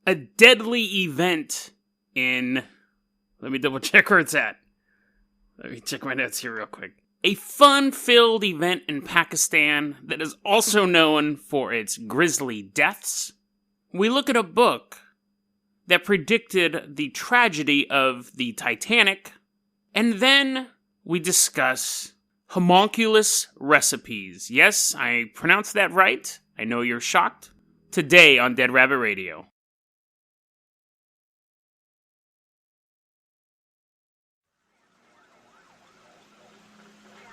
a deadly event in... Let me double check where it's at. Let me check my notes here real quick. A fun-filled event in Pakistan that is also known for its grisly deaths. We look at a book that predicted the tragedy of the Titanic. And then we discuss Homunculus Recipes. Yes, I pronounced that right. I know you're shocked. Today on Dead Rabbit Radio.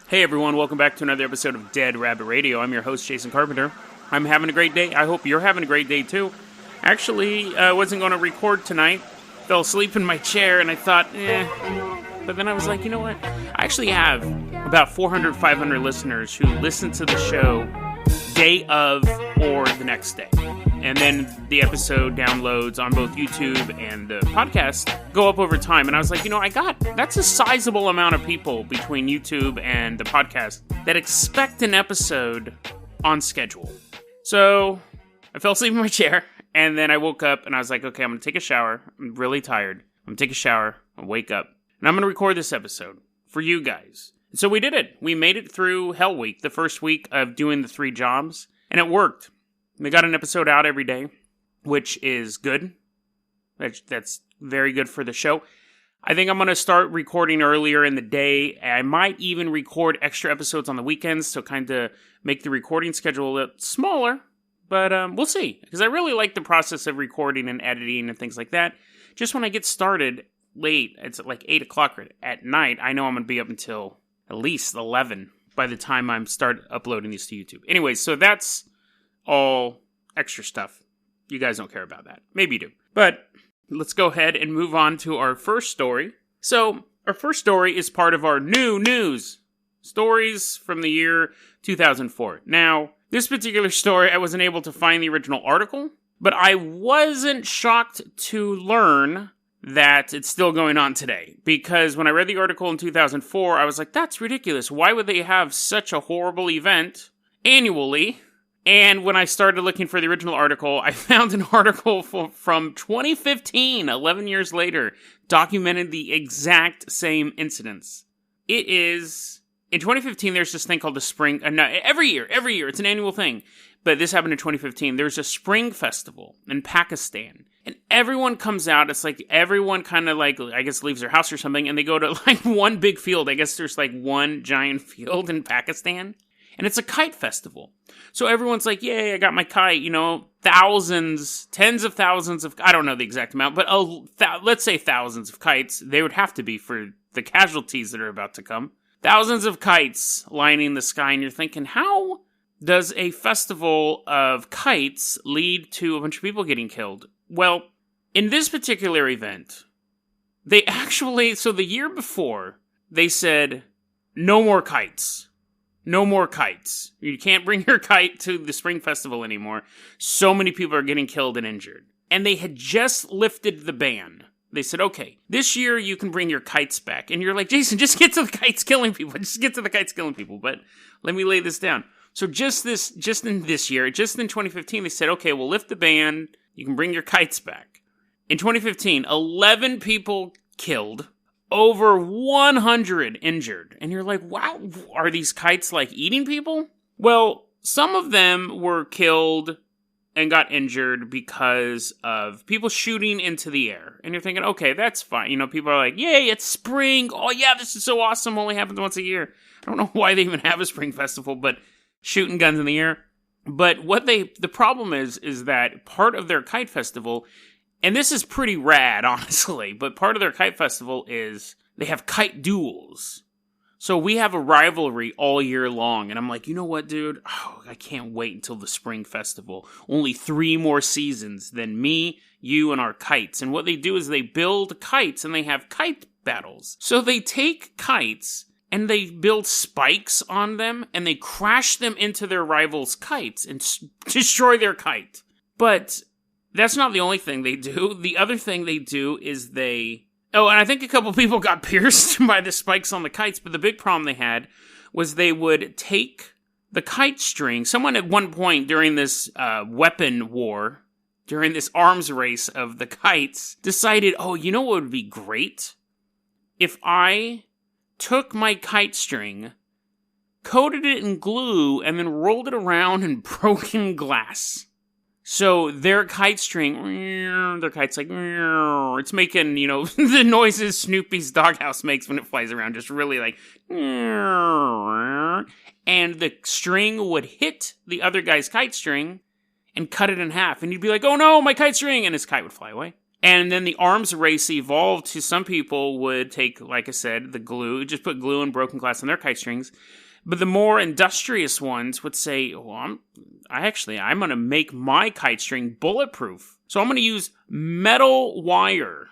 Hey everyone, welcome back to another episode of Dead Rabbit Radio. I'm your host, Jason Carpenter. I'm having a great day. I hope you're having a great day too. Actually, I wasn't going to record tonight. Fell asleep in my chair and I thought, But then I was like, you know what? I actually have about 400, 500 listeners who listen to the show day of or the next day. And then the episode downloads on both YouTube and the podcast go up over time. And I was like, that's a sizable amount of people between YouTube and the podcast that expect an episode on schedule. So I fell asleep in my chair and then I woke up and I was like, okay, I'm going to take a shower. I'm really tired. I'm going to take a shower and wake up. And I'm going to record this episode for you guys. And so we did it. We made it through Hell Week, the first week of doing the 3 jobs. And it worked. We got an episode out every day, which is good. That's very good for the show. I think I'm going to start recording earlier in the day. I might even record extra episodes on the weekends to kind of make the recording schedule a little smaller. But we'll see. Because I really like the process of recording and editing and things like that. Just when I get started late, it's like 8 o'clock at night, I know I'm going to be up until at least 11 by the time I start uploading these to YouTube. Anyway, so that's all extra stuff. You guys don't care about that. Maybe you do. But let's go ahead and move on to our first story. So, our first story is part of our new news. Stories from the year 2004. Now, this particular story, I wasn't able to find the original article, but I wasn't shocked to learn that it's still going on today. Because when I read the article in 2004, I was like, that's ridiculous. Why would they have such a horrible event annually? And when I started looking for the original article, I found an article from 2015, 11 years later, documented the exact same incidents. It is, in 2015, there's this thing called the Spring, every year, it's an annual thing. But this happened in 2015. There's a spring festival in Pakistan. And everyone comes out. It's like everyone kind of like, I guess, leaves their house or something. And they go to like one big field. I guess there's like one giant field in Pakistan. And it's a kite festival. So everyone's like, yay, I got my kite. Thousands, tens of thousands of, I don't know the exact amount, but let's say thousands of kites. They would have to be for the casualties that are about to come. Thousands of kites lining the sky. And you're thinking, how does a festival of kites lead to a bunch of people getting killed? Well, in this particular event, they actually, so the year before, they said, no more kites. No more kites. You can't bring your kite to the spring festival anymore. So many people are getting killed and injured. And they had just lifted the ban. They said, okay, this year you can bring your kites back. And you're like, Jason, just get to the kites killing people. Just get to the kites killing people. But let me lay this down. So just in this year, just in 2015, they said, okay, we'll lift the ban. You can bring your kites back. In 2015, 11 people killed. Over 100 injured. And you're like, wow, are these kites like eating people? Well, some of them were killed and got injured because of people shooting into the air. And you're thinking, okay, that's fine. People are like, yay, it's spring. Oh yeah, this is so awesome. Only happens once a year. I don't know why they even have a spring festival, but shooting guns in the air. But the problem is that part of their kite festival, and this is pretty rad, honestly, but part of their kite festival is they have kite duels. So we have a rivalry all year long, and I'm like, you know what, dude? Oh, I can't wait until the spring festival. Only 3 more seasons than me, you, and our kites. And what they do is they build kites, and they have kite battles. So they take kites, and they build spikes on them, and they crash them into their rivals' kites and destroy their kite. But that's not the only thing they do. The other thing they do is and I think a couple people got pierced by the spikes on the kites, but the big problem they had was they would take the kite string. Someone at one point during this weapon war during this arms race of the kites, decided, oh, you know what would be great? If I took my kite string, coated it in glue, and then rolled it around in broken glass. So their kite string, their kite's like, it's making, the noises Snoopy's doghouse makes when it flies around, just really like, and the string would hit the other guy's kite string and cut it in half. And he'd be like, oh no, my kite string, and his kite would fly away. And then the arms race evolved to some people would take, like I said, the glue, just put glue and broken glass on their kite strings. But the more industrious ones would say, well, I'm going to make my kite string bulletproof. So I'm going to use metal wire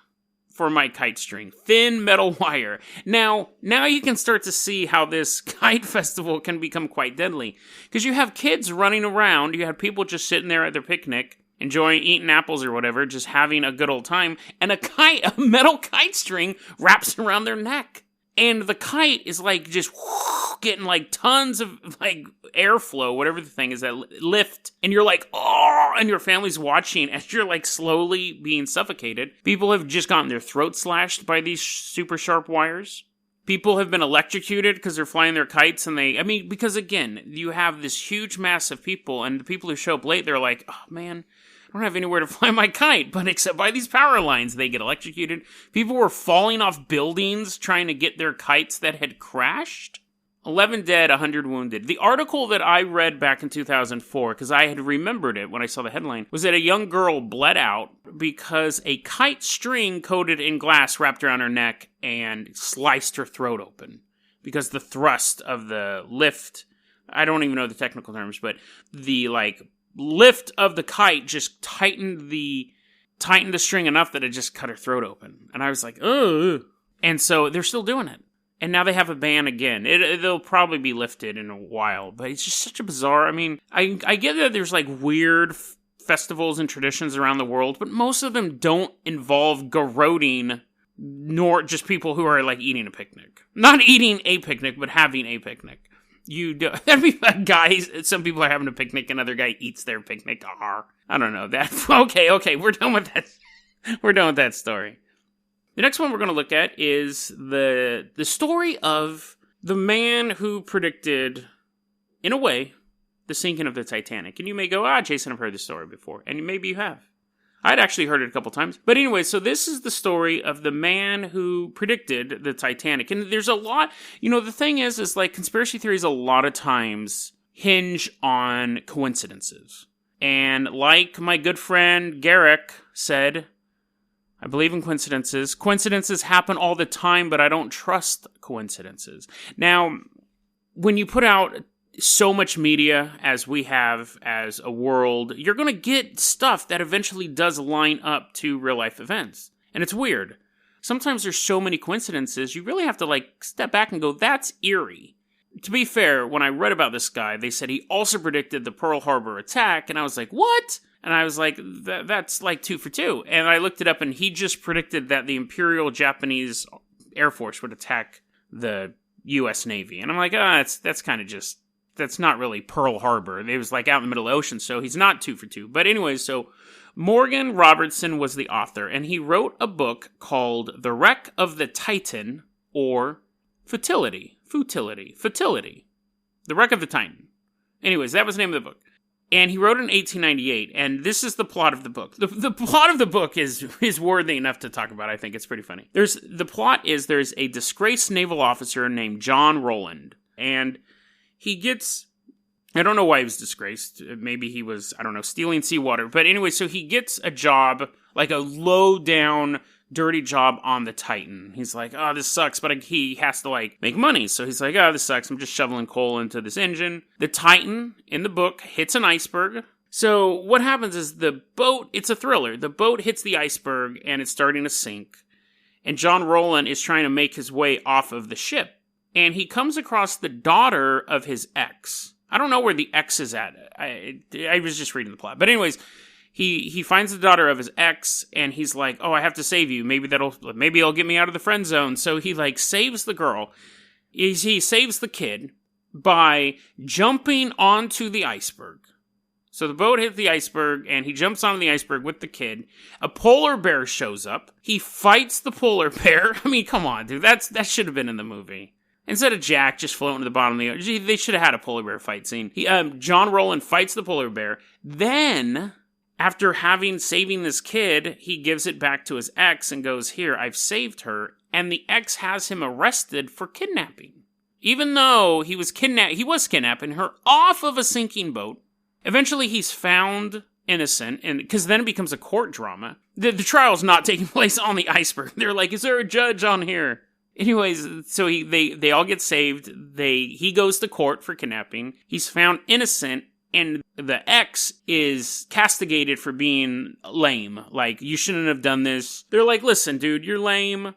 for my kite string. Thin metal wire. Now you can start to see how this kite festival can become quite deadly. Because you have kids running around. You have people just sitting there at their picnic, enjoying eating apples or whatever, just having a good old time. And a metal kite string wraps around their neck. And the kite is like just getting like tons of like airflow, whatever the thing is, that lift. And you're like, oh, and your family's watching as you're like slowly being suffocated. People have just gotten their throat slashed by these super sharp wires. People have been electrocuted because they're flying their kites and because again, you have this huge mass of people, and the people who show up late, they're like, oh man, I don't have anywhere to fly my kite, but except by these power lines, they get electrocuted. People were falling off buildings trying to get their kites that had crashed. 11 dead, 100 wounded. The article that I read back in 2004, because I had remembered it when I saw the headline, was that a young girl bled out because a kite string coated in glass wrapped around her neck and sliced her throat open. Because the thrust of the lift, I don't even know the technical terms, but the lift of the kite just tightened the string enough that it just cut her throat open. And I was like, ugh. And so they're still doing it. And now they have a ban again. They'll probably be lifted in a while, but it's just such a bizarre. I get that there's like weird festivals and traditions around the world, but most of them don't involve garroting, nor just people who are like eating a picnic. Not eating a picnic, but having a picnic. That'd be like guys, some people are having a picnic, another guy eats their picnic. I don't know that. Okay, we're done with that. We're done with that story. The next one we're going to look at is the story of the man who predicted, in a way, the sinking of the Titanic. And you may go, Jason, I've heard this story before. And maybe you have. I'd actually heard it a couple times. But anyway, so this is the story of the man who predicted the Titanic. And there's a lot, the thing is like conspiracy theories a lot of times hinge on coincidences. And like my good friend Garrick said, I believe in coincidences. Coincidences happen all the time, but I don't trust coincidences. Now, when you put out so much media as we have as a world, you're going to get stuff that eventually does line up to real-life events. And it's weird. Sometimes there's so many coincidences, you really have to step back and go, that's eerie. To be fair, when I read about this guy, they said he also predicted the Pearl Harbor attack, and I was like, what? And I was like, that's like 2 for 2. And I looked it up, and he just predicted that the Imperial Japanese Air Force would attack the U.S. Navy. And I'm like, that's kind of just, that's not really Pearl Harbor. It was out in the middle of the ocean, so he's not 2 for 2. But anyway, so Morgan Robertson was the author, and he wrote a book called The Wreck of the Titan, or Futility. The Wreck of the Titan. Anyways, that was the name of the book. And he wrote it in 1898, and this is the plot of the book. The plot of the book is worthy enough to talk about. I think it's pretty funny. There's a disgraced naval officer named John Rowland, and he gets, I don't know why he was disgraced. Maybe he was, stealing seawater. But anyway, so he gets a job, like a low-down, dirty job on the Titan. He's like, oh, this sucks, but he has to, make money. So he's like, oh, this sucks. I'm just shoveling coal into this engine. The Titan, in the book, hits an iceberg. So what happens is the boat, it's a thriller. The boat hits the iceberg, and it's starting to sink. And John Rowland is trying to make his way off of the ship. And he comes across the daughter of his ex. I don't know where the ex is at. I was just reading the plot. But anyways, he finds the daughter of his ex, and he's like, oh, I have to save you. Maybe it'll get me out of the friend zone. So he saves the girl. He saves the kid by jumping onto the iceberg. So the boat hit the iceberg, and he jumps onto the iceberg with the kid. A polar bear shows up. He fights the polar bear. I mean, come on, dude. That should have been in the movie. Instead of Jack just floating to the bottom of the ocean, they should have had a polar bear fight scene. John Rowland fights the polar bear. Then, after saving this kid, he gives it back to his ex and goes, here, I've saved her. And the ex has him arrested for kidnapping. Even though he was kidnapping her off of a sinking boat. Eventually, he's found innocent, and because then it becomes a court drama. The trial's not taking place on the iceberg. They're like, is there a judge on here? Anyways, so they all get saved. He goes to court for kidnapping. He's found innocent, and the ex is castigated for being lame. Like, you shouldn't have done this. They're like, listen, dude, you're lame.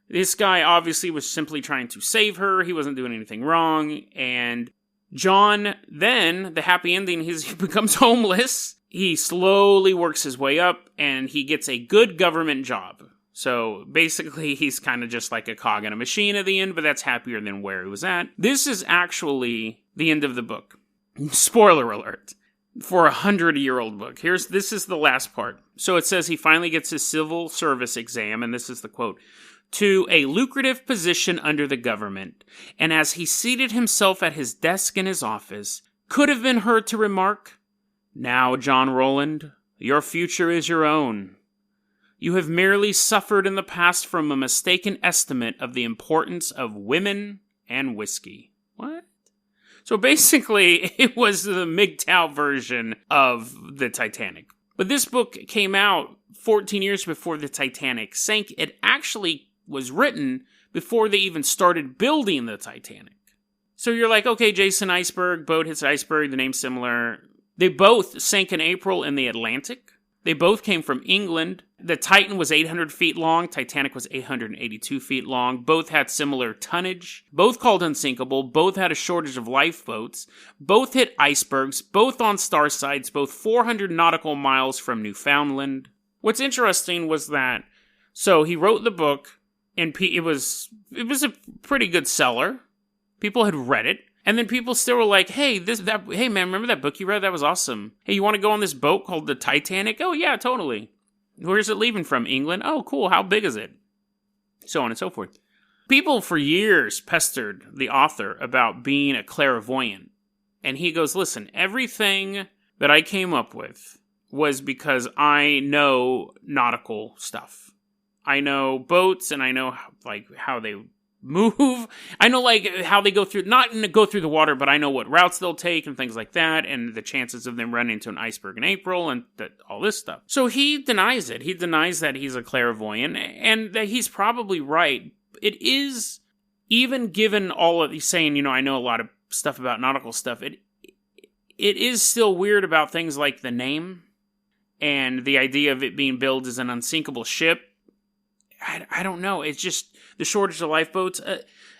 This guy obviously was simply trying to save her. He wasn't doing anything wrong, and John, then, the happy ending is he becomes homeless. He slowly works his way up, and he gets a good government job. So, basically, he's kind of just like a cog in a machine at the end, but that's happier than where he was at. This is actually the end of the book. Spoiler alert. For a 100-year-old book. This is the last part. So it says he finally gets his civil service exam, and this is the quote. To a lucrative position under the government, and as he seated himself at his desk in his office, could have been heard to remark, now, John Rowland, your future is your own. You have merely suffered in the past from a mistaken estimate of the importance of women and whiskey. What? So basically, it was the MGTOW version of the Titanic. But this book came out 14 years before the Titanic sank. It actually was written before they even started building the Titanic. So you're like, okay, Jason, iceberg, boat hits iceberg, the name's similar. They both sank in April in the Atlantic. They both came from England. The Titan was 800 feet long. Titanic was 882 feet long. Both had similar tonnage. Both called unsinkable. Both had a shortage of lifeboats. Both hit icebergs. Both on star sites. Both 400 nautical miles from Newfoundland. What's interesting was that, so he wrote the book, and it was a pretty good seller. People had read it. And then people still were like, hey, hey man, remember that book you read? That was awesome. Hey, you want to go on this boat called the Titanic? Oh yeah, totally. Where's it leaving from? England? Oh, cool. How big is it? So on and so forth. People for years pestered the author about being a clairvoyant. And he goes, listen, everything that I came up with was because I know nautical stuff. I know boats, and I know how they move. I know how they go through, not go through the water, but I know what routes they'll take and things like that, and the chances of them running into an iceberg in April and all this stuff. So he denies it. He denies that he's a clairvoyant, and that he's probably right. It is, even given all of he's saying, I know a lot of stuff about nautical stuff, it is still weird about things like the name and the idea of it being billed as an unsinkable ship. I don't know. It's just the shortage of lifeboats.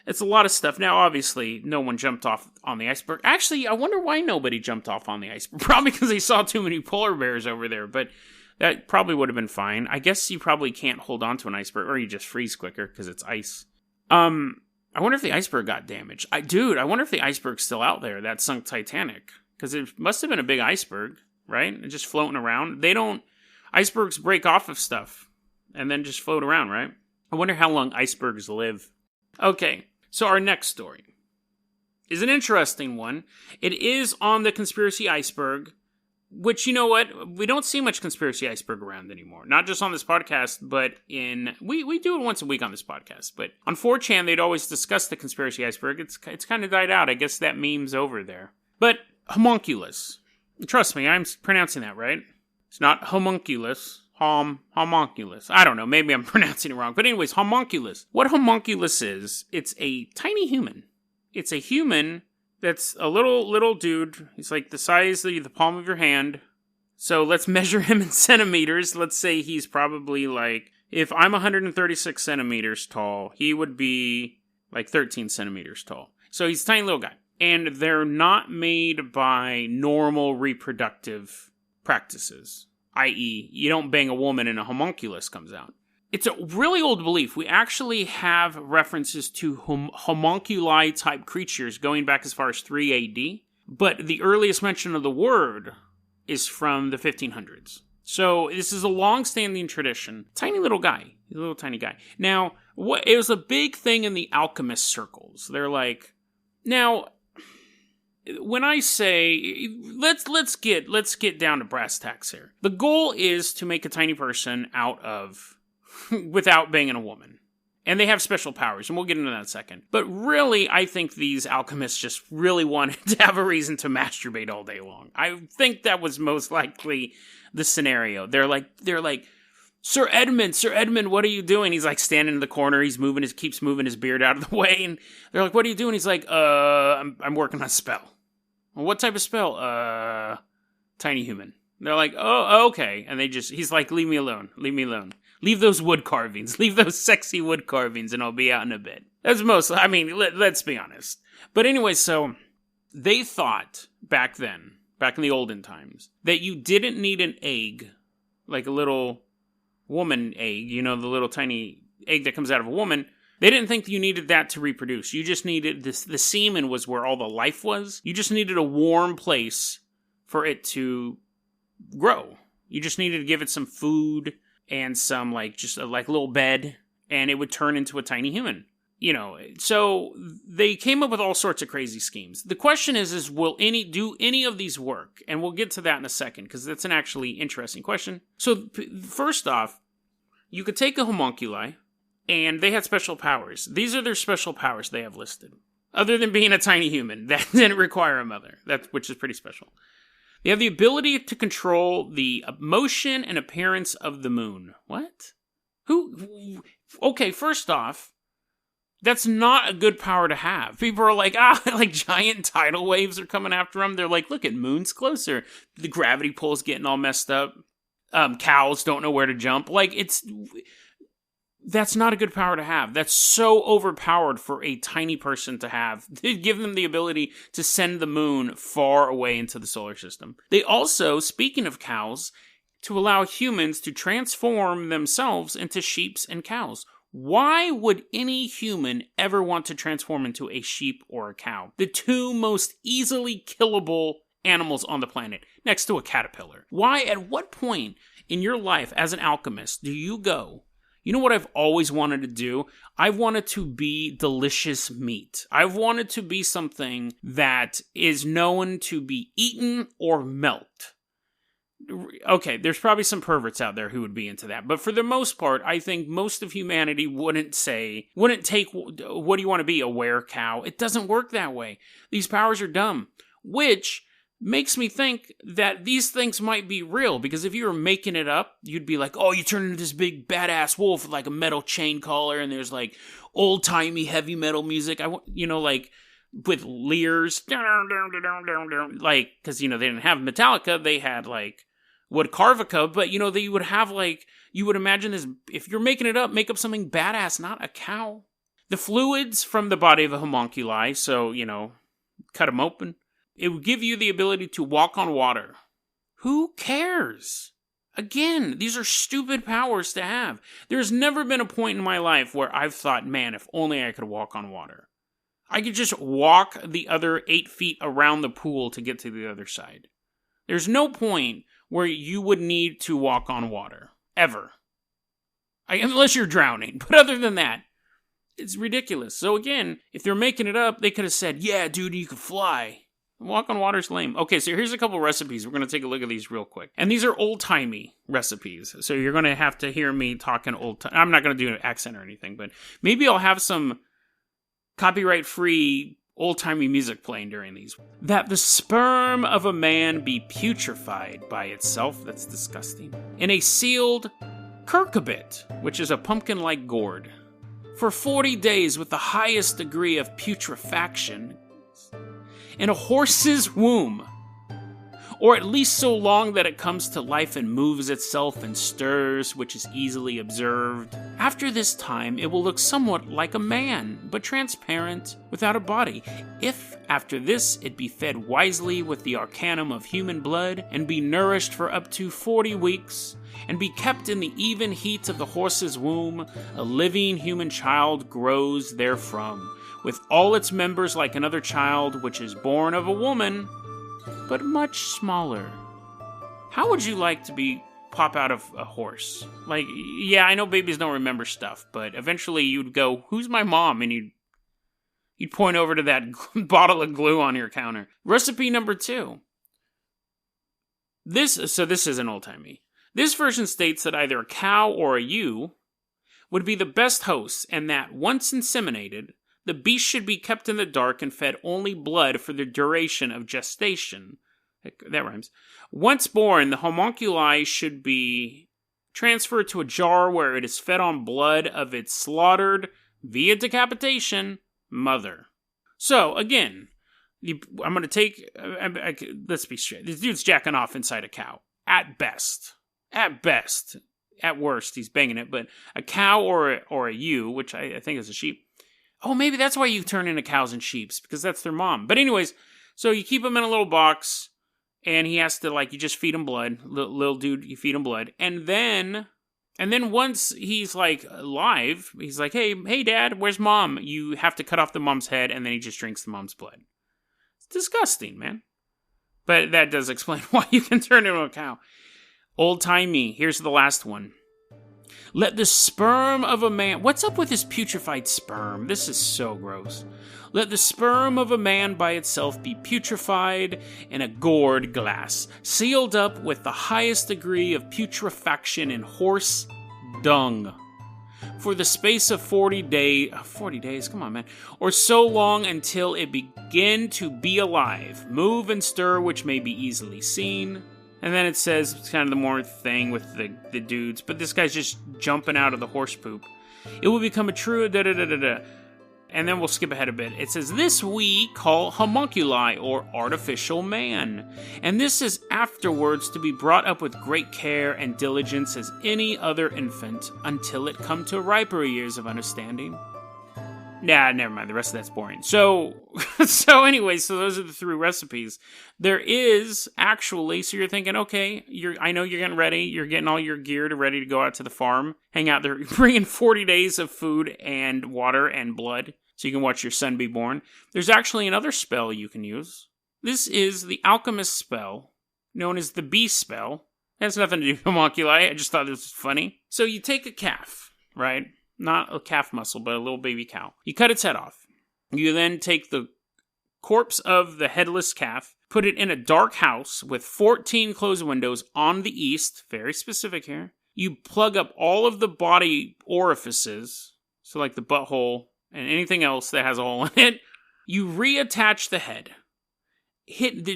It's a lot of stuff. Now, obviously, no one jumped off on the iceberg. Actually, I wonder why nobody jumped off on the iceberg. Probably because they saw too many polar bears over there. But that probably would have been fine. I guess you probably can't hold on to an iceberg, or you just freeze quicker because it's ice. I wonder if the iceberg got damaged. I wonder if the iceberg's still out there, that sunk Titanic. Because it must have been a big iceberg, right? And just floating around. Icebergs break off of stuff and then just float around, right? I wonder how long icebergs live. Okay, so our next story is an interesting one. It is on the conspiracy iceberg, which, you know what? We don't see much conspiracy iceberg around anymore. Not just on this podcast, but we do it once a week on this podcast. But on 4chan, they'd always discuss the conspiracy iceberg. It's kind of died out. I guess that meme's over there. But homunculus. Trust me, I'm pronouncing that right. It's not homunculus. Homunculus. I don't know. Maybe I'm pronouncing it wrong. But anyways, homunculus. What homunculus is, it's a tiny human. It's a human that's a little dude. He's like the size of the palm of your hand. So let's measure him in centimeters. Let's say he's probably if I'm 136 centimeters tall, he would be 13 centimeters tall. So he's a tiny little guy. And they're not made by normal reproductive practices. I.e., you don't bang a woman and a homunculus comes out. It's a really old belief. We actually have references to homunculi-type creatures going back as far as 3 AD. But the earliest mention of the word is from the 1500s. So this is a long-standing tradition. Tiny little guy. He's a little tiny guy. Now, it was a big thing in the alchemist circles. They're like, now, when I say, let's get down to brass tacks here. The goal is to make a tiny person out of, without banging a woman. And they have special powers, and we'll get into that in a second. But really, I think these alchemists just really wanted to have a reason to masturbate all day long. I think that was most likely the scenario. They're like, Sir Edmund, what are you doing? He's like standing in the corner. He's keeps moving his beard out of the way. And they're like, what are you doing? He's like, I'm working on a spell. Well, what type of spell? Tiny human. They're like, oh, okay. And he's like, leave me alone. Leave those wood carvings. Leave those sexy wood carvings, and I'll be out in a bit. That's let's be honest. But anyway, so they thought back then, back in the olden times, that you didn't need an egg, like a little woman egg, the little tiny egg that comes out of a woman. They didn't think you needed that to reproduce. You just needed this. The semen was where all the life was. You just needed a warm place for it to grow. You just needed to give it some food and some just a little bed, and it would turn into a tiny human. So they came up with all sorts of crazy schemes. The question is will do any of these work? And we'll get to that in a second, because that's an actually interesting question. So first off, you could take a homunculi, and they had special powers. These are their special powers they have listed. Other than being a tiny human, that didn't require a mother, which is pretty special. They have the ability to control the motion and appearance of the moon. What? Who? Okay, first off, that's not a good power to have. People are like, like giant tidal waves are coming after them. They're like, look, moon's closer. The gravity pull's getting all messed up. Cows don't know where to jump. That's not a good power to have. That's so overpowered for a tiny person to have. They give them the ability to send the moon far away into the solar system. They also, speaking of cows, to allow humans to transform themselves into sheep and cows. Why would any human ever want to transform into a sheep or a cow? The two most easily killable animals on the planet, next to a caterpillar. Why, at what point in your life as an alchemist do you go, you know what I've always wanted to do? I've wanted to be delicious meat. I've wanted to be something that is known to be eaten or melt. Okay, there's probably some perverts out there who would be into that. But for the most part, I think most of humanity wouldn't take, what do you want to be, a were-cow? It doesn't work that way. These powers are dumb. Which makes me think that these things might be real, because if you were making it up, you'd be like, oh, you turn into this big badass wolf with a metal chain collar, and there's old-timey heavy metal music, with lyres, because, they didn't have Metallica, they had, Wood Carvica, but, they would have, you would imagine this, if you're making it up, make up something badass, not a cow. The fluids from the body of a homunculi, so, cut them open. It would give you the ability to walk on water. Who cares? Again, these are stupid powers to have. There's never been a point in my life where I've thought, man, if only I could walk on water. I could just walk the other 8 feet around the pool to get to the other side. There's no point where you would need to walk on water. Ever. Unless you're drowning. But other than that, it's ridiculous. So again, if they're making it up, they could have said, yeah, dude, you could fly. Walk on water's lame. Okay, so here's a couple recipes. We're going to take a look at these real quick. And these are old-timey recipes. So you're going to have to hear me talking old-time. I'm not going to do an accent or anything, but maybe I'll have some copyright-free old-timey music playing during these. That the sperm of a man be putrefied by itself, that's disgusting, in a sealed cucurbit, which is a pumpkin-like gourd, for 40 days with the highest degree of putrefaction, in a horse's womb, or at least so long that it comes to life and moves itself and stirs, which is easily observed. After this time, it will look somewhat like a man, but transparent, without a body. If, after this, it be fed wisely with the arcanum of human blood, and be nourished for up to 40 weeks, and be kept in the even heat of the horse's womb, a living human child grows therefrom, with all its members like another child which is born of a woman, but much smaller. How would you like to be pop out of a horse? Like, yeah, I know babies don't remember stuff, but eventually you'd go, "Who's my mom?" And you'd point over to that bottle of glue on your counter. Recipe number 2. This is an old-timey. This version states that either a cow or a ewe would be the best host, and that once inseminated, the beast should be kept in the dark and fed only blood for the duration of gestation. That rhymes. Once born, the homunculi should be transferred to a jar where it is fed on blood of its slaughtered, via decapitation, mother. So, again, I'm going to take... let's be straight. This dude's jacking off inside a cow. At best. At best. At worst, he's banging it. But a cow or a ewe, which I think is a sheep. Oh, maybe that's why you turn into cows and sheeps, because that's their mom. But anyways, so you keep him in a little box, and he has to, you just feed him blood. Little dude, you feed him blood. And then once he's, alive, he's like, hey, Dad, where's Mom? You have to cut off the mom's head, and then he just drinks the mom's blood. It's disgusting, man. But that does explain why you can turn into a cow. Old-timey. Here's the last one. Let the sperm of a man... What's up with this putrefied sperm? This is so gross. Let the sperm of a man by itself be putrefied in a gourd glass, sealed up with the highest degree of putrefaction in horse dung. For the space of 40 days... 40 days? Come on, man. Or so long until it begin to be alive, move and stir, which may be easily seen... And then it says, it's kind of the more thing with the dudes, but this guy's just jumping out of the horse poop. It will become a true da-da-da-da-da. And then we'll skip ahead a bit. It says, this we call homunculi, or artificial man. And this is afterwards to be brought up with great care and diligence as any other infant, until it come to riper years of understanding. Nah, never mind. The rest of that's boring. So anyway, so those are the 3 recipes. There is actually, so you're thinking, okay, I know you're getting ready. You're getting all your gear ready to go out to the farm, hang out there, bringing 40 days of food and water and blood so you can watch your son be born. There's actually another spell you can use. This is the alchemist spell, known as the bee spell. It has nothing to do with homunculi. I just thought this was funny. So you take a calf, right? Not a calf muscle, but a little baby cow. You cut its head off. You then take the corpse of the headless calf, put it in a dark house with 14 closed windows on the east, very specific here. You plug up all of the body orifices, so like the butthole and anything else that has a hole in it. You reattach the head.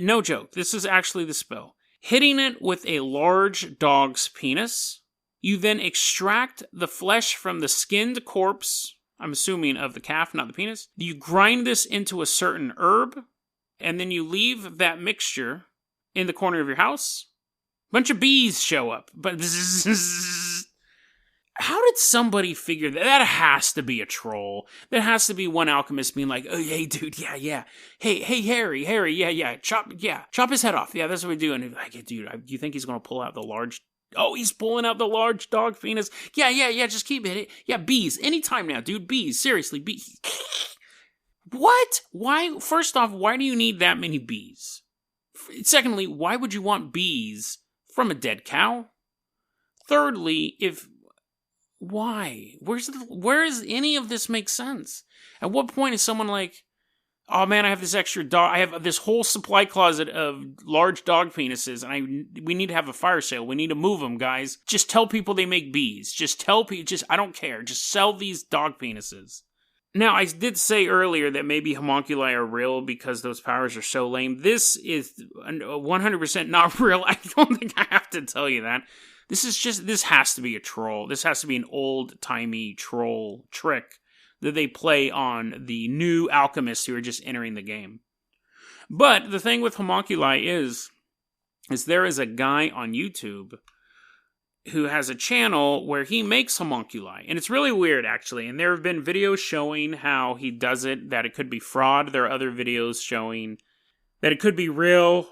No joke, this is actually the spell. Hitting it with a large dog's penis. You then extract the flesh from the skinned corpse, I'm assuming of the calf, not the penis. You grind this into a certain herb, and then you leave that mixture in the corner of your house. Bunch of bees show up. But how did somebody figure that? That has to be a troll. That has to be one alchemist being like, oh, hey, dude, yeah. Hey, Harry, yeah. Chop his head off. Yeah, that's what we do. And he's like, hey, dude, you think he's going to pull out the large... Oh, he's pulling out the large dog penis. Yeah, just keep it. Yeah, bees. Anytime now, dude. Bees. Seriously, bees. What? Why? First off, why do you need that many bees? Secondly, why would you want bees from a dead cow? Thirdly, why? Where does any of this make sense? At what point is someone like, oh man, I have this extra dog. I have this whole supply closet of large dog penises, and we need to have a fire sale. We need to move them, guys. Just tell people they make bees. Just tell people. I don't care. Just sell these dog penises. Now, I did say earlier that maybe homunculi are real because those powers are so lame. This is 100% not real. I don't think I have to tell you that. This has to be a troll. This has to be an old-timey troll trick that they play on the new alchemists who are just entering the game. But the thing with homunculi is there is a guy on YouTube who has a channel where he makes homunculi. And it's really weird, actually. And there have been videos showing how he does it, that it could be fraud. There are other videos showing that it could be real.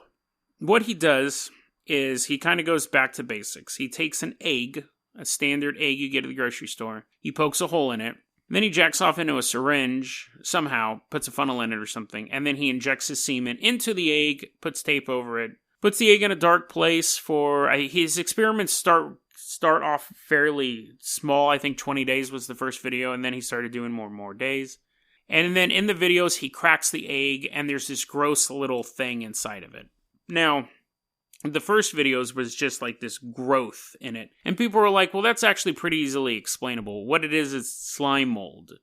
What he does is he kind of goes back to basics. He takes an egg, a standard egg you get at the grocery store. He pokes a hole in it. Then he jacks off into a syringe, somehow, puts a funnel in it or something, and then he injects his semen into the egg, puts tape over it, puts the egg in a dark place for... his experiments start off fairly small. I think 20 days was the first video, and then he started doing more and more days. And then in the videos, he cracks the egg, and there's this gross little thing inside of it. Now, the first videos was just like this growth in it. And people were like, well, that's actually pretty easily explainable. What it is slime mold.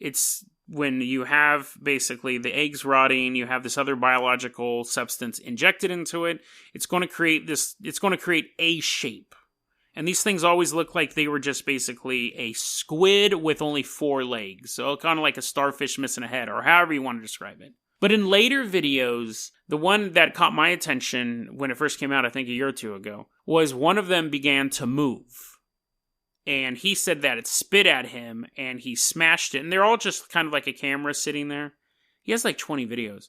It's when you have basically the eggs rotting, you have this other biological substance injected into it. It's going to create a shape. And these things always look like they were just basically a squid with only 4 legs. So kind of like a starfish missing a head, or however you want to describe it. But in later videos, the one that caught my attention when it first came out, I think a year or two ago, was one of them began to move. And he said that it spit at him, and he smashed it. And they're all just kind of like a camera sitting there. He has like 20 videos.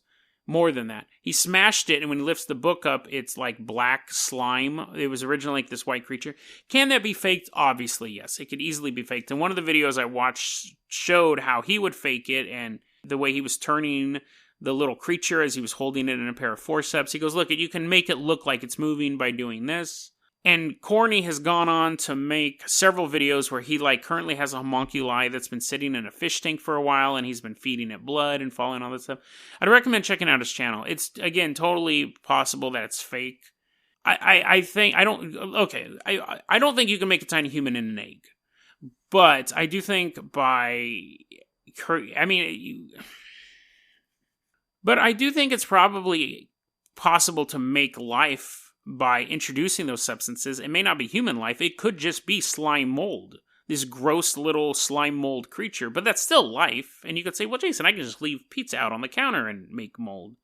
More than that. He smashed it, and when he lifts the book up, it's like black slime. It was originally like this white creature. Can that be faked? Obviously, yes. It could easily be faked. And one of the videos I watched showed how he would fake it, and the way he was turning the little creature as he was holding it in a pair of forceps. He goes, look, you can make it look like it's moving by doing this. And Corny has gone on to make several videos where he currently has a homunculi that's been sitting in a fish tank for a while, and he's been feeding it blood and following all this stuff. I'd recommend checking out his channel. It's, again, totally possible that it's fake. I don't think you can make a tiny human in an egg. But I do think but I do think it's probably possible to make life by introducing those substances. It may not be human life. It could just be slime mold. This gross little slime mold creature. But that's still life. And you could say, well, Jason, I can just leave pizza out on the counter and make mold.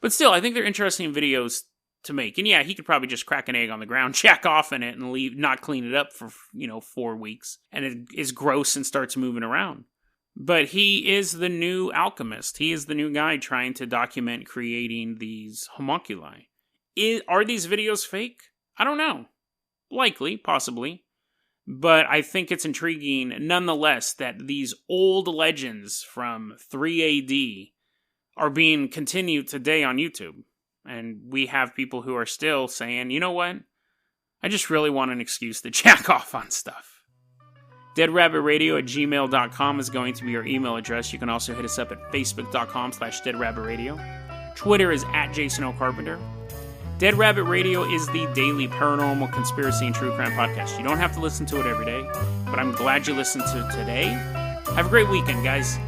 But still, I think they're interesting videos to make. And yeah, he could probably just crack an egg on the ground, jack off in it, and not clean it up for, 4 weeks. And it is gross and starts moving around. But he is the new alchemist. He is the new guy trying to document creating these homunculi. Are these videos fake? I don't know. Likely, possibly. But I think it's intriguing nonetheless that these old legends from 3 AD are being continued today on YouTube. And we have people who are still saying, you know what? I just really want an excuse to jack off on stuff. DeadRabbitRadio@gmail.com is going to be our email address. You can also hit us up at Facebook.com/DeadRabbitRadio. Twitter is @JasonOCarpenter. Dead Rabbit Radio is the daily paranormal, conspiracy, and true crime podcast. You don't have to listen to it every day, but I'm glad you listened to it today. Have a great weekend, guys.